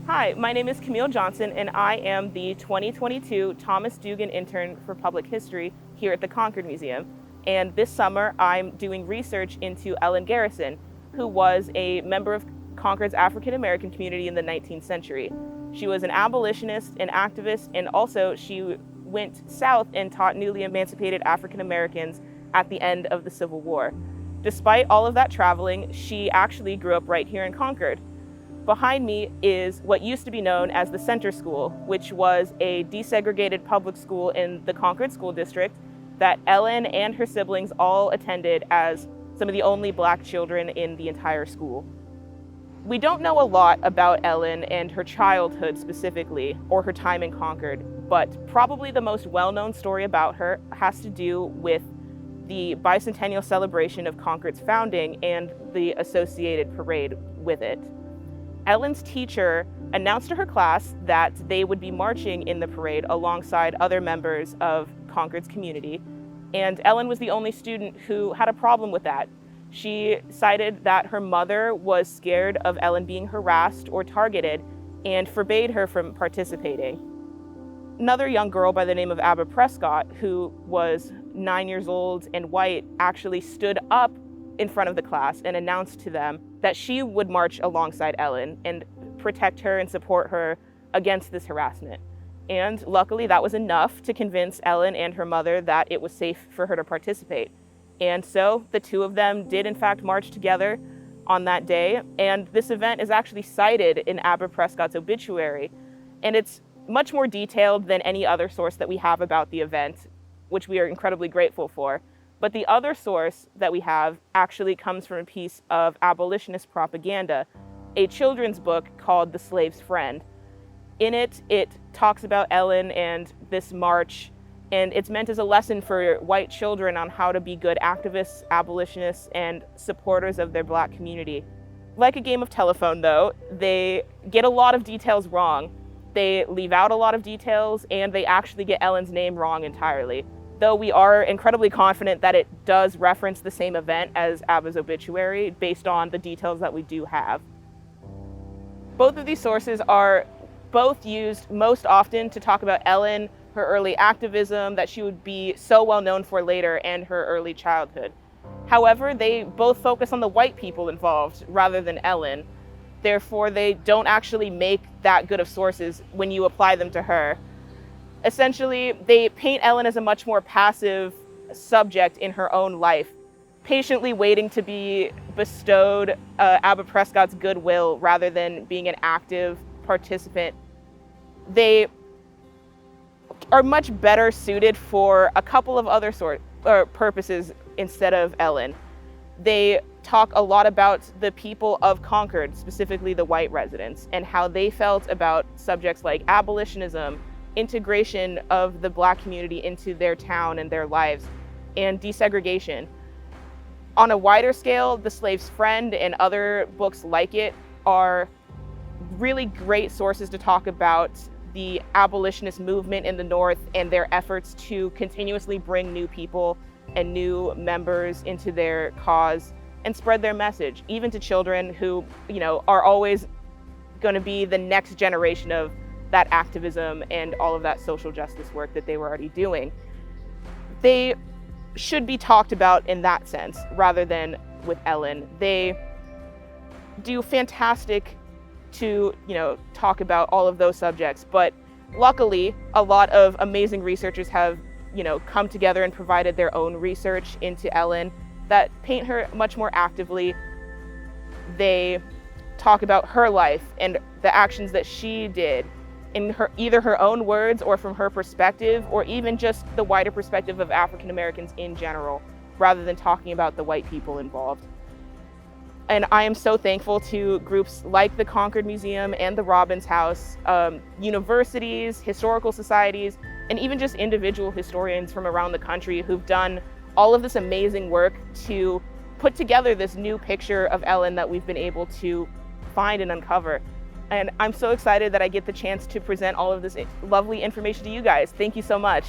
Hi, my name is Camille Johnson, and I am the 2022 Thomas Dugan Intern for Public History here at the Concord Museum. And this summer, I'm doing research into Ellen Garrison, who was a member of Concord's African American community in the 19th century. She was an abolitionist, an activist, and also she went south and taught newly emancipated African Americans at the end of the Civil War. Despite all of that traveling, she actually grew up right here in Concord. Behind me is what used to be known as the Center School, which was a desegregated public school in the Concord School District that Ellen and her siblings all attended as some of the only Black children in the entire school. We don't know a lot about Ellen and her childhood specifically, or her time in Concord, but probably the most well-known story about her has to do with the bicentennial celebration of Concord's founding and the associated parade with it. Ellen's teacher announced to her class that they would be marching in the parade alongside other members of Concord's community, and Ellen was the only student who had a problem with that. She cited that her mother was scared of Ellen being harassed or targeted and forbade her from participating. Another young girl by the name of Abba Prescott, who was 9 years old and white, actually stood up in front of the class and announced to them that she would march alongside Ellen and protect her and support her against this harassment. And luckily that was enough to convince Ellen and her mother that it was safe for her to participate. And so the two of them did in fact march together on that day. And this event is actually cited in Abba Prescott's obituary. And it's much more detailed than any other source that we have about the event, which we are incredibly grateful for. But the other source that we have actually comes from a piece of abolitionist propaganda, a children's book called The Slave's Friend. In it, it talks about Ellen and this march, and it's meant as a lesson for white children on how to be good activists, abolitionists, and supporters of their Black community. Like a game of telephone, though, they get a lot of details wrong. They leave out a lot of details, and they actually get Ellen's name wrong entirely. Though we are incredibly confident that it does reference the same event as Abba's obituary based on the details that we do have. Both of these sources are both used most often to talk about Ellen, her early activism that she would be so well known for later, and her early childhood. However, they both focus on the white people involved rather than Ellen. Therefore, they don't actually make that good of sources when you apply them to her. Essentially, they paint Ellen as a much more passive subject in her own life, patiently waiting to be bestowed Abba Prescott's goodwill rather than being an active participant. They are much better suited for a couple of other purposes instead of Ellen. They talk a lot about the people of Concord, specifically the white residents, and how they felt about subjects like abolitionism, integration of the Black community into their town and their lives, and desegregation. On a wider scale, The Slave's Friend and other books like it are really great sources to talk about the abolitionist movement in the North and their efforts to continuously bring new people and new members into their cause and spread their message, even to children who, are always going to be the next generation of that activism and all of that social justice work that they were already doing. They should be talked about in that sense rather than with Ellen. They do fantastic to, talk about all of those subjects, but luckily a lot of amazing researchers have, come together and provided their own research into Ellen that paint her much more actively. They talk about her life and the actions that she did in either her own words or from her perspective, or even just the wider perspective of African Americans in general, rather than talking about the white people involved. And I am so thankful to groups like the Concord Museum and the Robbins House, universities, historical societies, and even just individual historians from around the country who've done all of this amazing work to put together this new picture of Ellen that we've been able to find and uncover. And I'm so excited that I get the chance to present all of this lovely information to you guys. Thank you so much.